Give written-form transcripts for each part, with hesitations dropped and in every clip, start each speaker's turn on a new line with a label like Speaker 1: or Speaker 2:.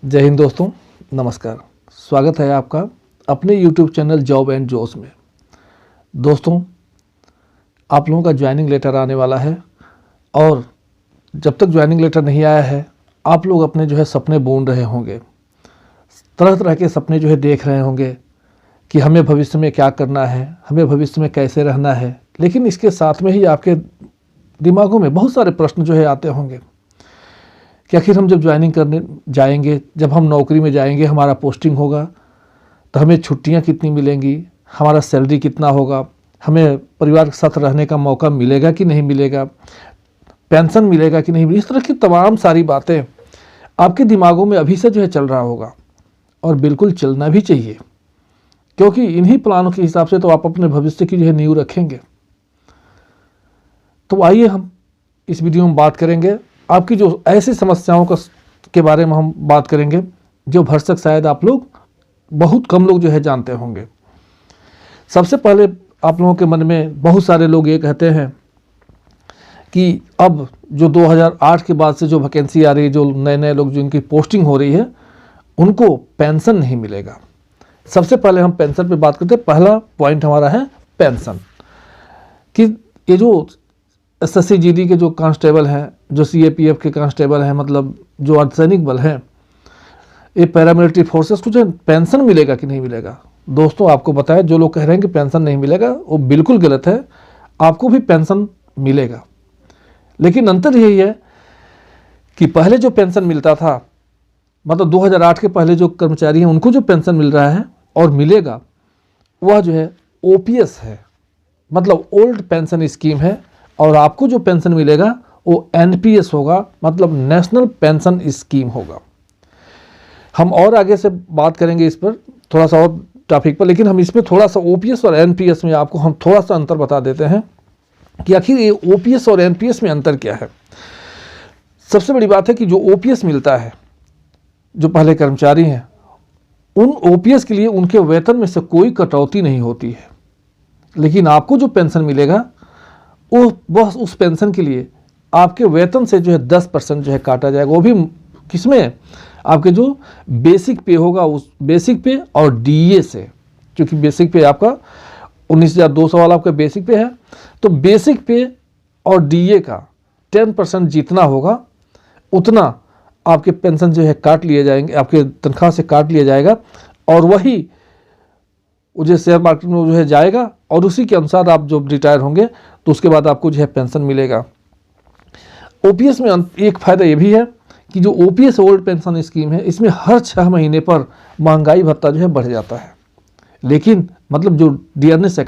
Speaker 1: जय हिंद दोस्तों, नमस्कार। स्वागत है आपका अपने YouTube चैनल जॉब एंड जोश में। दोस्तों, आप लोगों का ज्वाइनिंग लेटर आने वाला है और जब तक ज्वाइनिंग लेटर नहीं आया है आप लोग अपने सपने बुन रहे होंगे, तरह तरह के सपने देख रहे होंगे कि हमें भविष्य में क्या करना है, हमें भविष्य में कैसे रहना है। लेकिन इसके साथ में ही आपके दिमागों में बहुत सारे प्रश्न आते होंगे कि आखिर हम जब ज्वाइनिंग करने जाएंगे, जब हम नौकरी में जाएंगे, हमारा पोस्टिंग होगा तो हमें छुट्टियां कितनी मिलेंगी, हमारा सैलरी कितना होगा, हमें परिवार के साथ रहने का मौका मिलेगा कि नहीं मिलेगा, पेंशन मिलेगा कि नहीं मिलेगा। इस तरह की तमाम सारी बातें आपके दिमागों में अभी से चल रहा होगा और बिल्कुल चलना भी चाहिए, क्योंकि इन्हीं प्लानों के हिसाब से तो आप अपने भविष्य की नींव रखेंगे। तो आइए हम इस वीडियो में बात करेंगे आपकी जो ऐसी समस्याओं के बारे में हम बात करेंगे जो भरसक शायद आप लोग बहुत कम लोग जानते होंगे। सबसे पहले आप लोगों के मन में बहुत सारे लोग ये कहते हैं कि अब जो 2008 के बाद से जो वैकेंसी आ रही है, जो नए लोग जिनकी पोस्टिंग हो रही है, उनको पेंशन नहीं मिलेगा। सबसे पहले हम पेंशन पे बात करते हैं। पहला पॉइंट हमारा है पेंशन, कि ये जो SSC GD के जो कांस्टेबल हैं, जो CAPF के कांस्टेबल हैं, मतलब जो अर्धसैनिक बल हैं, ये पैरामिलिट्री फोर्सेस को पेंशन मिलेगा कि नहीं मिलेगा। दोस्तों, आपको बताया, जो लोग कह रहे हैं कि पेंशन नहीं मिलेगा वो बिल्कुल गलत है। आपको भी पेंशन मिलेगा, लेकिन अंतर यही है कि पहले जो पेंशन मिलता था, मतलब 2008 के पहले जो कर्मचारी हैं उनको जो पेंशन मिल रहा है और मिलेगा, वह OPS है, मतलब ओल्ड पेंशन स्कीम है। और आपको जो पेंशन मिलेगा वो NPS होगा, मतलब नेशनल पेंशन स्कीम होगा। हम और आगे से बात करेंगे इस पर, थोड़ा सा और टॉपिक पर, लेकिन हम इसमें थोड़ा सा OPS और NPS में आपको हम थोड़ा सा अंतर बता देते हैं कि आखिर ये OPS और NPS में अंतर क्या है। सबसे बड़ी बात है कि जो OPS मिलता है, जो पहले कर्मचारी हैं, उन OPS के लिए उनके वेतन में से कोई कटौती नहीं होती है। लेकिन आपको जो पेंशन मिलेगा वो बस उस पेंशन के लिए आपके वेतन से 10% काटा जाएगा। वो भी किसमें? आपके जो बेसिक पे होगा, उस बेसिक पे और DA से, क्योंकि बेसिक पे आपका 19,200 वाला आपका बेसिक पे है, तो बेसिक पे और DA का 10% जितना होगा उतना आपके पेंशन काट लिए जाएंगे, आपके तनख्वाह से काट लिया जाएगा, और वही वो शेयर मार्केट में जाएगा, और उसी के अनुसार आप जब रिटायर होंगे तो उसके बाद आपको पेंशन मिलेगा। OPS में एक फ़ायदा ये भी है कि जो OPS ओल्ड पेंशन स्कीम है, इसमें हर 6 महीने पर महंगाई भत्ता बढ़ जाता है। लेकिन मतलब जो डियरनेस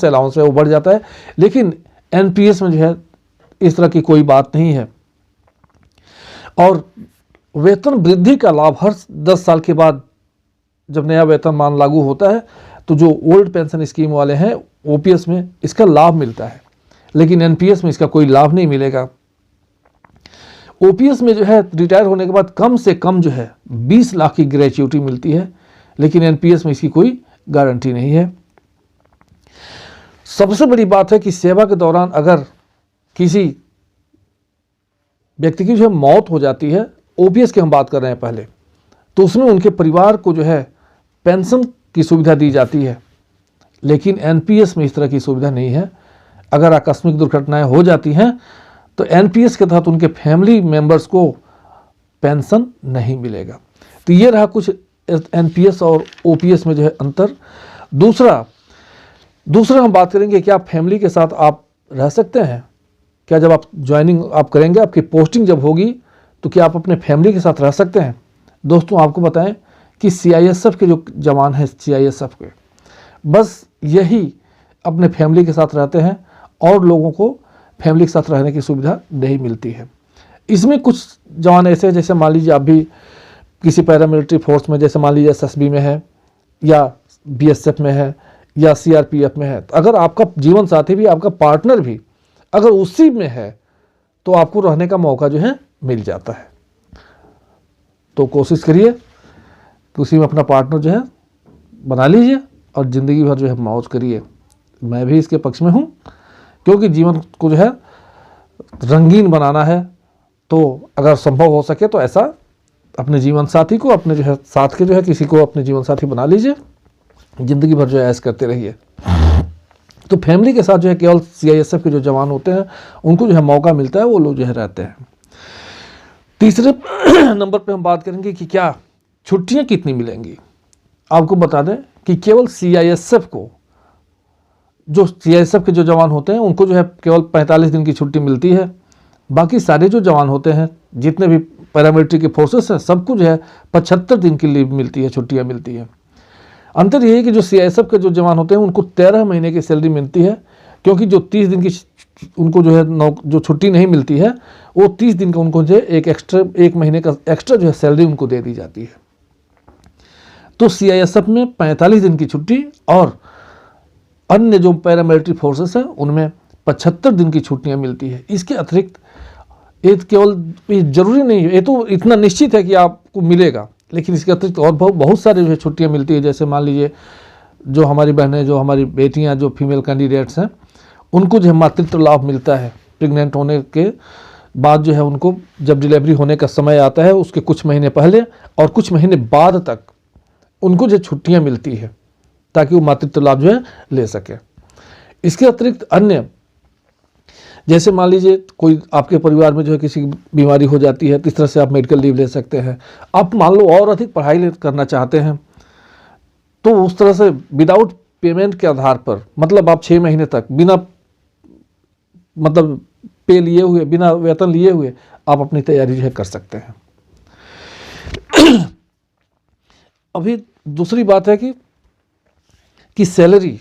Speaker 1: अलाउंस है वो बढ़ जाता है, लेकिन NPS में इस तरह की कोई बात नहीं है। और वेतन वृद्धि का लाभ हर 10 साल के बाद जब नया वेतनमान लागू होता है तो जो ओल्ड पेंशन स्कीम वाले हैं OPS में इसका लाभ मिलता है, लेकिन NPS में इसका कोई लाभ नहीं मिलेगा। OPS में रिटायर होने के बाद कम से कम 20 लाख की ग्रेच्युटी मिलती है, लेकिन NPS में इसकी कोई गारंटी नहीं है। सबसे बड़ी बात है कि सेवा के दौरान अगर किसी व्यक्ति की मौत हो जाती है, OPS की हम बात कर रहे हैं पहले, तो उसमें उनके परिवार को पेंशन की सुविधा दी जाती है, लेकिन NPS में इस तरह की सुविधा नहीं है। अगर आकस्मिक दुर्घटनाएं हो जाती हैं तो NPS के तहत उनके फैमिली मेंबर्स को पेंशन नहीं मिलेगा। तो ये रहा कुछ NPS और OPS में अंतर। दूसरा हम बात करेंगे, क्या फैमिली के साथ आप रह सकते हैं? क्या जब आप ज्वाइनिंग आप करेंगे, आपकी पोस्टिंग जब होगी, तो क्या आप अपने फैमिली के साथ रह सकते हैं? दोस्तों, आपको बताएं कि CISF के जो जवान हैं, CISF के बस यही अपने फैमिली के साथ रहते हैं और लोगों को फैमिली के साथ रहने की सुविधा नहीं मिलती है। इसमें कुछ जवान ऐसे हैं, जैसे मान लीजिए आप भी किसी पैरामिलिट्री फोर्स में, जैसे मान लीजिए SSB में है या BSF में है या CRPF में है, तो अगर आपका जीवन साथी भी, आपका पार्टनर भी अगर उसी में है तो आपको रहने का मौका मिल जाता है। तो कोशिश करिए कि उसी में अपना पार्टनर बना लीजिए और ज़िंदगी भर मौज करिए। मैं भी इसके पक्ष में हूँ, क्योंकि जीवन को रंगीन बनाना है, तो अगर संभव हो सके तो ऐसा अपने जीवन साथी को, अपने जो है साथ के जो है किसी को अपने जीवन साथी बना लीजिए, ज़िंदगी भर जो है ऐश करते रहिए। तो फैमिली के साथ जो है केवल CISF के जो जवान होते हैं उनको जो है मौका मिलता है, वो लोग जो है रहते हैं। तीसरे नंबर पे हम बात करेंगे कि क्या छुट्टियां कितनी मिलेंगी। आपको बता दें कि केवल CISF को, जो CISF के जो जवान होते हैं उनको जो है केवल 45 दिन की छुट्टी मिलती है। बाकी सारे जो जवान होते हैं, जितने भी पैरामिलिट्री के फोर्सेस हैं, सबको जो है 75 दिन की लीव मिलती है, छुट्टियां मिलती है। अंतर यही है कि जो CISF के जो जवान होते हैं उनको 13 महीने की सैलरी मिलती है, क्योंकि जो 30 दिन की उनको जो है जो छुट्टी नहीं मिलती है, वो 30 दिन का उनको जो है एक महीने का एक्स्ट्रा जो है सैलरी उनको दे दी जाती है। तो CISF में 45 दिन की छुट्टी और अन्य जो पैरामिलिट्री फोर्सेस हैं उनमें 75 दिन की छुट्टियां मिलती है। इसके अतिरिक्त ये केवल जरूरी नहीं है, ये तो इतना निश्चित है कि आपको मिलेगा, लेकिन इसके अतिरिक्त और बहुत सारे जो है छुट्टियां मिलती है। जैसे मान लीजिए जो हमारी बहनें, जो हमारी बेटियां, जो फीमेल कैंडिडेट्स हैं, उनको जो है मातृत्व लाभ मिलता है। प्रेग्नेंट होने के बाद जो है उनको जब डिलीवरी होने का समय आता है उसके कुछ महीने पहले और कुछ महीने बाद तक उनको जो छुट्टियां मिलती है, ताकि वो मातृत्व लाभ जो है ले सके। इसके अतिरिक्त अन्य, जैसे मान लीजिए कोई आपके परिवार में जो है किसी की बीमारी हो जाती है, तो इस तरह से आप मेडिकल लीव ले सकते हैं। आप मान लो और अधिक पढ़ाई करना चाहते हैं, तो उस तरह से विदाउट पेमेंट के आधार पर, मतलब आप 6 महीने तक बिना मतलब पे लिए हुए, बिना वेतन लिए हुए आप अपनी तैयारी जो है कर सकते हैं। अभी दूसरी बात है कि सैलरी,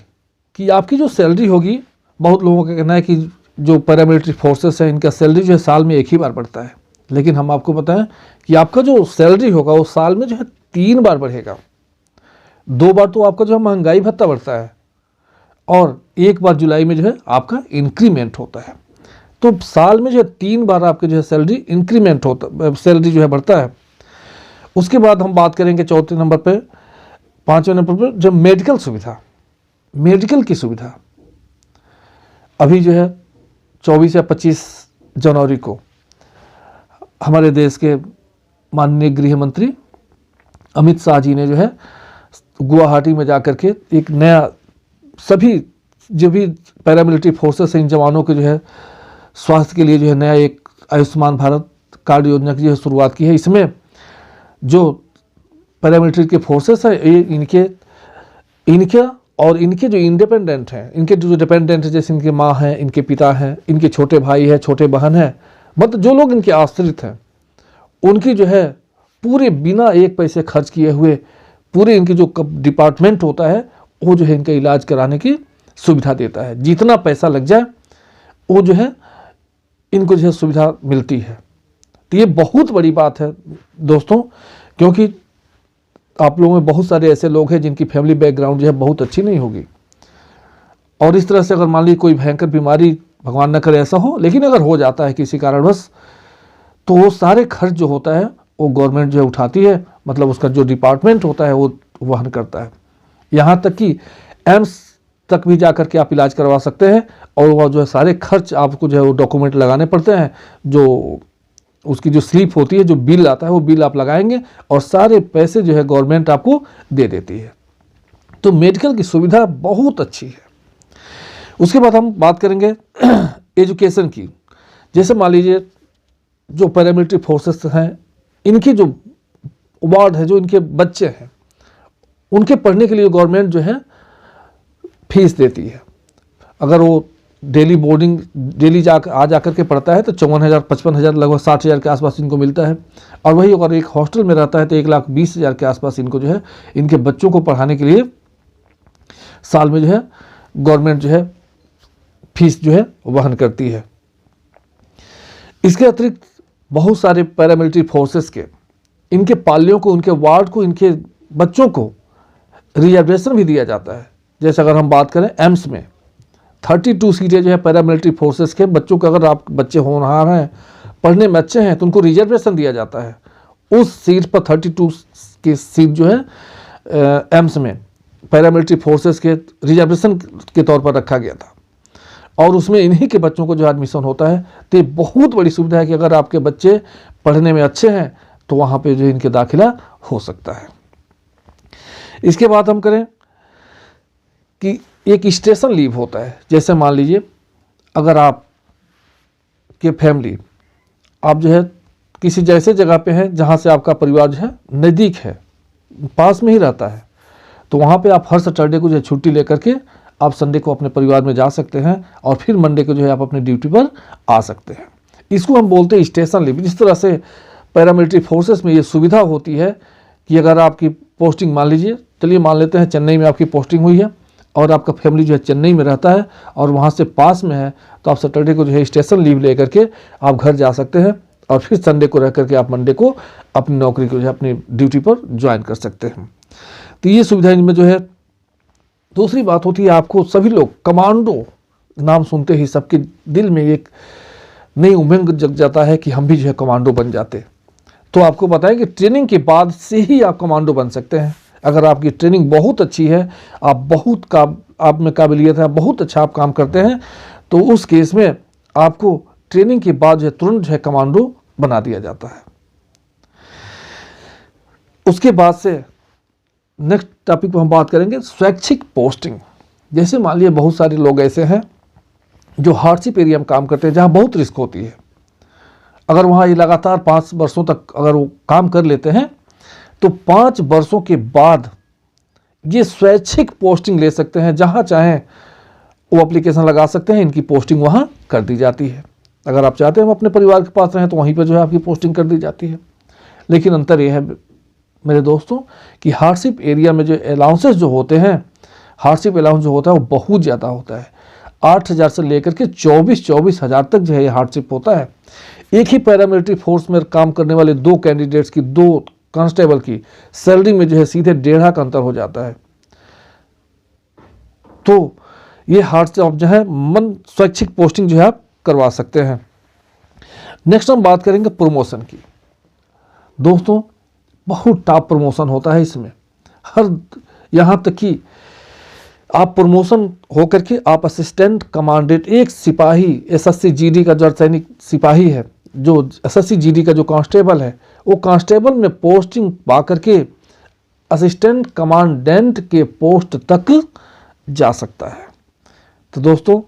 Speaker 1: कि आपकी जो सैलरी होगी, बहुत लोगों का कहना है कि जो पैरामिलिट्री फोर्सेस हैं इनका सैलरी जो है साल में एक ही बार बढ़ता है, लेकिन हम आपको बताएं कि आपका जो सैलरी होगा वो साल में जो है 3 बार बढ़ेगा। 2 बार तो आपका जो है महंगाई भत्ता बढ़ता है और 1 बार जुलाई में जो है आपका इंक्रीमेंट होता है। तो साल में जो है 3 बार आपके जो है सैलरी इंक्रीमेंट होता, सैलरी जो है बढ़ता है। उसके बाद हम बात करेंगे चौथे नंबर पे, 5वें नंबर पे जो मेडिकल सुविधा, मेडिकल की सुविधा अभी जो है 24 या 25 जनवरी को हमारे देश के माननीय गृह मंत्री अमित शाह जी ने जो है गुवाहाटी में जाकर के एक नया, सभी जो भी पैरामिलिट्री फोर्सेस हैं इन जवानों के जो है स्वास्थ्य के लिए जो है नया एक आयुष्मान भारत कार्ड योजना की जो है शुरुआत की है। इसमें जो पैरामिलिट्री के फोर्सेस हैं इनके और इनके जो इंडिपेंडेंट हैं, इनके जो डिपेंडेंट हैं, जैसे इनके माँ हैं, इनके पिता हैं, इनके छोटे भाई हैं, छोटे बहन हैं, मतलब जो लोग इनके आश्रित हैं, उनकी जो है पूरे बिना एक पैसे खर्च किए हुए पूरे इनकी जो डिपार्टमेंट होता है वो जो है इनका इलाज कराने की सुविधा देता है। जितना पैसा लग जाए वो जो है इनको जो है सुविधा मिलती है। तो ये बहुत बड़ी बात है दोस्तों, क्योंकि आप लोगों में बहुत सारे ऐसे लोग हैं जिनकी फैमिली बैकग्राउंड जो है बहुत अच्छी नहीं होगी, और इस तरह से अगर मान लीजिए कोई भयंकर बीमारी, भगवान न करे ऐसा हो, लेकिन अगर हो जाता है किसी कारणवश, तो वो सारे खर्च जो होता है वो गवर्नमेंट जो है उठाती है, मतलब उसका जो डिपार्टमेंट होता है वो वहन करता है। यहाँ तक कि एम्स तक भी जा करके आप इलाज करवा सकते हैं, और वह जो है सारे खर्च आपको जो है वो डॉक्यूमेंट लगाने पड़ते हैं, जो उसकी जो स्लिप होती है, जो बिल आता है वो बिल आप लगाएंगे और सारे पैसे जो है गवर्नमेंट आपको दे देती है। तो मेडिकल की सुविधा बहुत अच्छी है। उसके बाद हम बात करेंगे एजुकेशन की। जैसे मान लीजिए जो पैरामिलिट्री फोर्सेस हैं, इनकी जो वार्ड है, जो इनके बच्चे हैं, उनके पढ़ने के लिए गवर्नमेंट जो है फीस देती है। अगर वो डेली बोर्डिंग डेली जाकर के पढ़ता है तो 54,000 55,000 लगभग 60,000 के आसपास इनको मिलता है, और वही अगर एक हॉस्टल में रहता है तो 1,20,000 के आसपास इनको जो है इनके बच्चों को पढ़ाने के लिए साल में जो है गवर्नमेंट जो है फीस जो है वहन करती है। इसके अतिरिक्त बहुत सारे पैरामिलिट्री फोर्सेस के इनके पालियों को, उनके वार्ड को, इनके बच्चों को रिजर्वेशन भी दिया जाता है। जैसे अगर हम बात करें एम्स में 32 सीटें जो है पैरामिलिट्री फोर्सेस के बच्चों को, अगर आप बच्चे होनहार हैं, पढ़ने में अच्छे हैं, तो उनको रिजर्वेशन दिया जाता है। उस सीट पर 32 की सीट जो है एम्स में पैरामिलिट्री फोर्सेस के रिजर्वेशन के तौर पर रखा गया था, और उसमें इन्हीं के बच्चों को जो एडमिशन होता है। तो ये बहुत बड़ी सुविधा है कि अगर आपके बच्चे पढ़ने में अच्छे हैं तो वहाँ पे जो है इनके दाखिला हो सकता है। इसके बाद हम करें कि एक स्टेशन लीव होता है। जैसे मान लीजिए अगर आप के फैमिली आप जो है किसी जैसे जगह पे हैं जहाँ से आपका परिवार जो है नज़दीक है, पास में ही रहता है, तो वहाँ पे आप हर सैटरडे को जो है छुट्टी लेकर के आप संडे को अपने परिवार में जा सकते हैं और फिर मंडे को जो है आप अपनी ड्यूटी पर आ सकते हैं। इसको हम बोलते हैं स्टेशन लीव। जिस तरह से पैरामिलिट्री फोर्सेस में ये सुविधा होती है कि अगर आपकी पोस्टिंग मान लीजिए, चलिए मान लेते हैं चेन्नई में आपकी पोस्टिंग हुई है और आपका फैमिली जो है चेन्नई में रहता है और वहाँ से पास में है, तो आप सैटरडे को जो है स्टेशन लीव ले करके आप घर जा सकते हैं और फिर संडे को रह करके आप मंडे को अपनी नौकरी को जो है अपनी ड्यूटी पर ज्वाइन कर सकते हैं। तो ये सुविधा इनमें जो है। दूसरी बात होती है, आपको सभी लोग कमांडो नाम सुनते ही सबके दिल में एक नई उमंग जग जाता है कि हम भी जो है कमांडो बन जाते। तो आपको बताएं कि ट्रेनिंग के बाद से ही आप कमांडो बन सकते हैं। अगर आपकी ट्रेनिंग बहुत अच्छी है, आप में काबिलियत है, बहुत अच्छा आप काम करते हैं, तो उस केस में आपको ट्रेनिंग के बाद जो है तुरंत जो है कमांडो बना दिया जाता है। उसके बाद से नेक्स्ट टॉपिक पर हम बात करेंगे स्वैच्छिक पोस्टिंग। जैसे मान लीजिए बहुत सारे लोग ऐसे हैं जो हार्डशिप एरिया में काम करते हैं जहाँ बहुत रिस्क होती है। अगर वहाँ ये लगातार 5 वर्षों तक अगर वो काम कर लेते हैं तो 5 वर्षों के बाद ये स्वैच्छिक पोस्टिंग ले सकते हैं। जहाँ चाहें वो एप्लीकेशन लगा सकते हैं, इनकी पोस्टिंग वहाँ कर दी जाती है। अगर आप चाहते हैं हम अपने परिवार के पास रहें तो वहीं पर जो है आपकी पोस्टिंग कर दी जाती है। लेकिन अंतर यह है मेरे दोस्तों कि हार्डशिप एरिया में जो अलाउंसेस जो होते हैं, हार्डशिप अलाउंस जो होता है वो बहुत ज़्यादा होता है। 8,000 से लेकर के 24,000 तक जो है ये हार्डशिप होता है। एक ही पैरामिलिट्री फोर्स में काम करने वाले 2 कैंडिडेट्स की, 2 कांस्टेबल की सैलरी में जो है सीधे 1.5 का अंतर हो जाता है। तो ये हार्डशिप जो है स्वैच्छिक पोस्टिंग जो है आप करवा सकते हैं। नेक्स्ट हम बात करेंगे प्रमोशन की। दोस्तों बहुत टॉप प्रमोशन होता है इसमें, यहाँ तक कि आप प्रमोशन होकर के आप असिस्टेंट कमांडेंट, एक सिपाही एसएससी जीडी का जो सैनिक सिपाही है, जो एसएससी जीडी का जो कांस्टेबल है, वो कांस्टेबल में पोस्टिंग पा करके असिस्टेंट कमांडेंट के पोस्ट तक जा सकता है। तो दोस्तों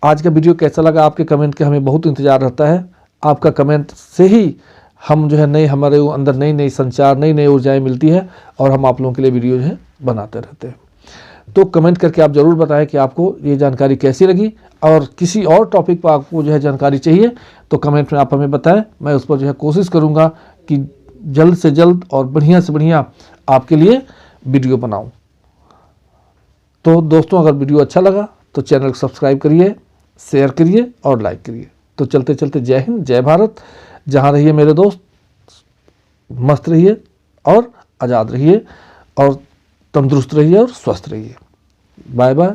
Speaker 1: आज का वीडियो कैसा लगा, आपके कमेंट का हमें बहुत इंतजार रहता है। आपका कमेंट से ही हम जो है हमारे अंदर नई संचार, नई ऊर्जाएं मिलती है और हम आप लोगों के लिए वीडियो जो है बनाते रहते हैं। तो कमेंट करके आप ज़रूर बताएं कि आपको ये जानकारी कैसी लगी और किसी और टॉपिक पर आपको जो है जानकारी चाहिए तो कमेंट में आप हमें बताएं। मैं उस पर जो है कोशिश करूँगा कि जल्द से जल्द और बढ़िया से बढ़िया आपके लिए वीडियो बनाऊँ। तो दोस्तों अगर वीडियो अच्छा लगा तो चैनल को सब्सक्राइब करिए, शेयर करिए और लाइक करिए। तो चलते चलते जय हिंद, जय भारत। जहाँ रहिए मेरे दोस्त, मस्त रहिए और आज़ाद रहिए और तंदुरुस्त रहिए और स्वस्थ रहिए। Bye bye.